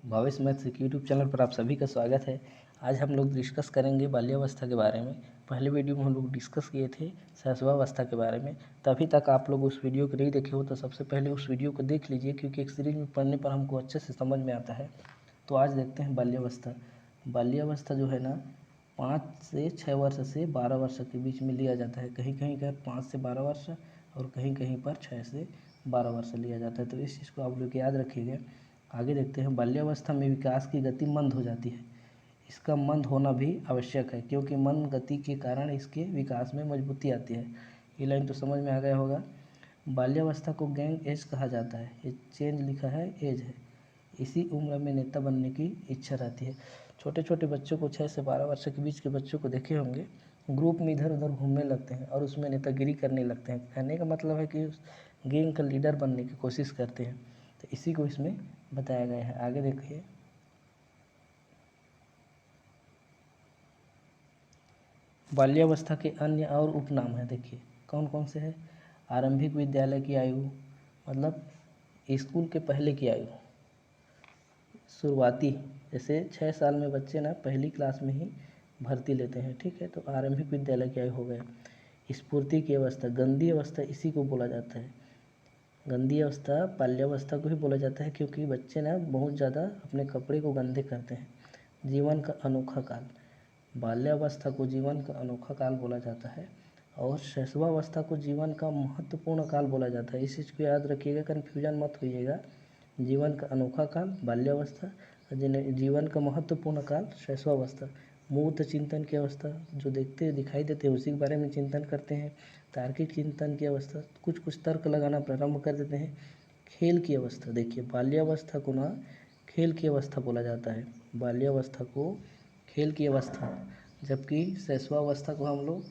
भविष्य मैथ्स के YouTube channel पर आप सभी का स्वागत है। आज हम लोग डिस्कस करेंगे बाल्यावस्था के बारे में। पहले वीडियो में हम लोग डिस्कस किए थे शैशवावस्था के बारे में। तो अभी तक आप लोग उस वीडियो को नहीं देखे हो तो सबसे पहले उस वीडियो को देख लीजिए, क्योंकि एक सीरीज में पढ़ने पर हमको अच्छे से समझ में आता है। तो आज देखते हैं बाल्यावस्था। बाल्यावस्था जो है ना 5 से 6 वर्ष से 12 वर्ष के बीच में लिया जाता है। कहीं कहीं पर 5 से 12 वर्ष और कहीं कहीं पर 6 से 12 वर्ष लिया जाता है। तो इस चीज़ को आप लोग याद रखिएगा। आगे देखते हैं। बाल्यावस्था में विकास की गति मंद हो जाती है। इसका मंद होना भी आवश्यक है, क्योंकि मंद गति के कारण इसके विकास में मजबूती आती है। ये लाइन तो समझ में आ गया होगा। बाल्यावस्था को गैंग एज कहा जाता है। ये चेंज लिखा है, एज है। इसी उम्र में नेता बनने की इच्छा रहती है। छोटे छोटे बच्चों को 6 से 12 वर्ष के बीच के बच्चों को देखे होंगे, ग्रुप में इधर उधर घूमने लगते हैं और उसमें नेतागिरी करने लगते हैं। कहने का मतलब है कि उस गैंग का लीडर बनने की कोशिश करते हैं। तो इसी को इसमें बताया गया है। आगे देखिए। बाल्यावस्था के अन्य और उपनाम हैं, देखिए कौन कौन से हैं। आरंभिक विद्यालय की आयु, मतलब स्कूल के पहले की आयु। शुरुआती, जैसे 6 साल में बच्चे ना पहली क्लास में ही भर्ती लेते हैं, ठीक है, तो आरंभिक विद्यालय की आयु हो गया। स्फूर्ति की अवस्था, गंदी अवस्था इसी को बोला जाता है। गंदी अवस्था बाल्यावस्था को ही बोला जाता है, क्योंकि बच्चे ना बहुत ज़्यादा अपने कपड़े को गंदे करते हैं। जीवन का अनोखा काल, बाल्यावस्था को जीवन का अनोखा काल बोला जाता है और शैशवावस्था को जीवन का महत्वपूर्ण काल बोला जाता है। इस चीज़ को याद रखिएगा, कन्फ्यूजन मत होइएगा। जीवन का अनोखा काल बाल्यावस्था, जीवन का महत्वपूर्ण काल शैशवावस्था। मूर्त चिंतन की अवस्था, जो देखते दिखाई देते हैं उसी के बारे में चिंतन करते हैं। तार्किक चिंतन की अवस्था, कुछ कुछ तर्क लगाना प्रारंभ कर देते हैं। खेल की अवस्था, देखिए बाल्यावस्था को ना खेल की अवस्था बोला जाता है। बाल्यावस्था को खेल की अवस्था, जबकि शैशवावस्था को हम लोग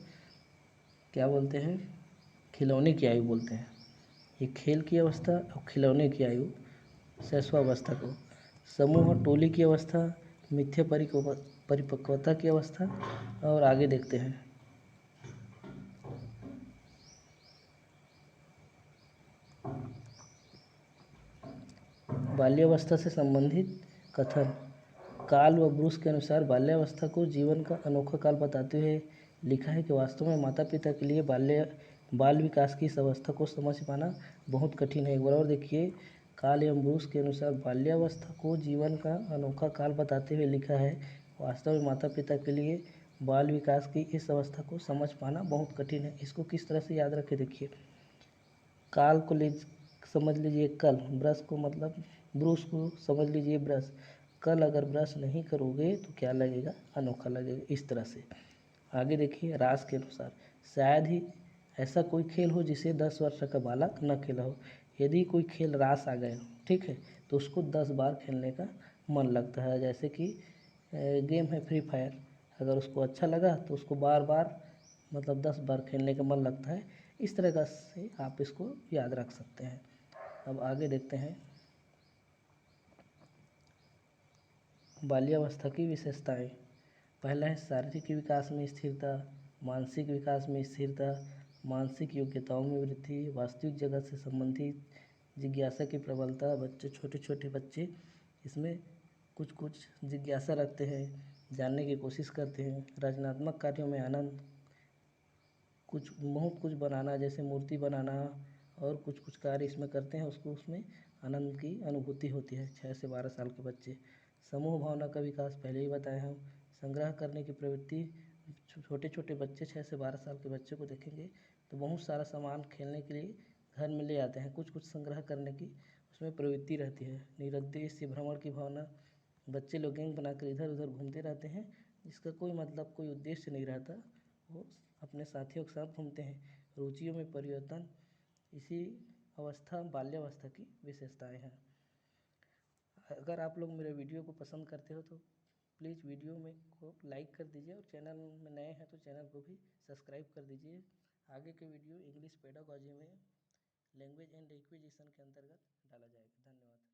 क्या बोलते हैं, खिलौने की आयु बोलते हैं। ये खेल की अवस्था और खिलौने की आयु शैशवावस्था को। समूह और टोली की अवस्था, मिथ्या परिपक्वता की अवस्था। और आगे देखते हैं। बाल्यावस्था से संबंधित कथन। काल व ब्रूस के अनुसार बाल्यावस्था को जीवन का अनोखा काल बताते हुए लिखा है कि वास्तव में माता पिता के लिए बाल विकास की इस अवस्था को समझ पाना बहुत कठिन है। एक बार और देखिए। काल एवं ब्रूस के अनुसार बाल्यावस्था को जीवन का अनोखा काल बताते हुए लिखा है, वास्तव में माता पिता के लिए बाल विकास की इस अवस्था को समझ पाना बहुत कठिन है। इसको किस तरह से याद रखें, देखिए। काल को ले समझ लीजिए कल, ब्रश को मतलब ब्रूस को समझ लीजिए ब्रश। कल अगर ब्रश नहीं करोगे तो क्या लगेगा, अनोखा लगेगा। इस तरह से आगे देखिए। रास के अनुसार शायद ही ऐसा कोई खेल हो जिसे 10 वर्ष का बालक न खेला हो। यदि कोई खेल रास आ गया, ठीक है, तो उसको 10 बार खेलने का मन लगता है। जैसे कि गेम है फ्री फायर, अगर उसको अच्छा लगा तो उसको बार बार मतलब 10 बार खेलने का मन लगता है। इस तरह का से आप इसको याद रख सकते हैं। अब आगे देखते हैं। बाल्यावस्था की विशेषताएं। पहला है शारीरिक विकास में स्थिरता, मानसिक विकास में स्थिरता, मानसिक योग्यताओं में वृद्धि, वास्तविक जगत से संबंधित जिज्ञासा की प्रबलता। बच्चे, छोटे छोटे बच्चे इसमें कुछ कुछ जिज्ञासा रखते हैं, जानने की कोशिश करते हैं। रचनात्मक कार्यों में आनंद, कुछ बहुत कुछ बनाना, जैसे मूर्ति बनाना और कुछ कुछ कार्य इसमें करते हैं, उसको उसमें आनंद की अनुभूति होती है। 6 से 12 साल के बच्चे। समूह भावना का विकास पहले ही बताए हम। संग्रह करने की प्रवृत्ति, छोटे छोटे बच्चे 6 से 12 साल के बच्चे को देखेंगे तो बहुत सारा सामान खेलने के लिए घर में ले आते हैं, कुछ कुछ संग्रह करने की उसमें प्रवृत्ति रहती है। निरुद्देश्य भ्रमण की भावना, बच्चे लोग गैंग बनाकर इधर उधर घूमते रहते हैं, जिसका कोई मतलब कोई उद्देश्य नहीं रहता, वो अपने साथियों के साथ घूमते हैं। रुचियों में परिवर्तन, इसी अवस्था बाल्यावस्था की विशेषताएं हैं। अगर आप लोग मेरे वीडियो को पसंद करते हो तो प्लीज़ वीडियो में को लाइक कर दीजिए और चैनल में नए हैं तो चैनल को भी सब्सक्राइब कर दीजिए। आगे के वीडियो इंग्लिश पेडागॉजी में लैंग्वेज एंड एक्विजिशन के अंतर्गत डाला जाएगा। धन्यवाद।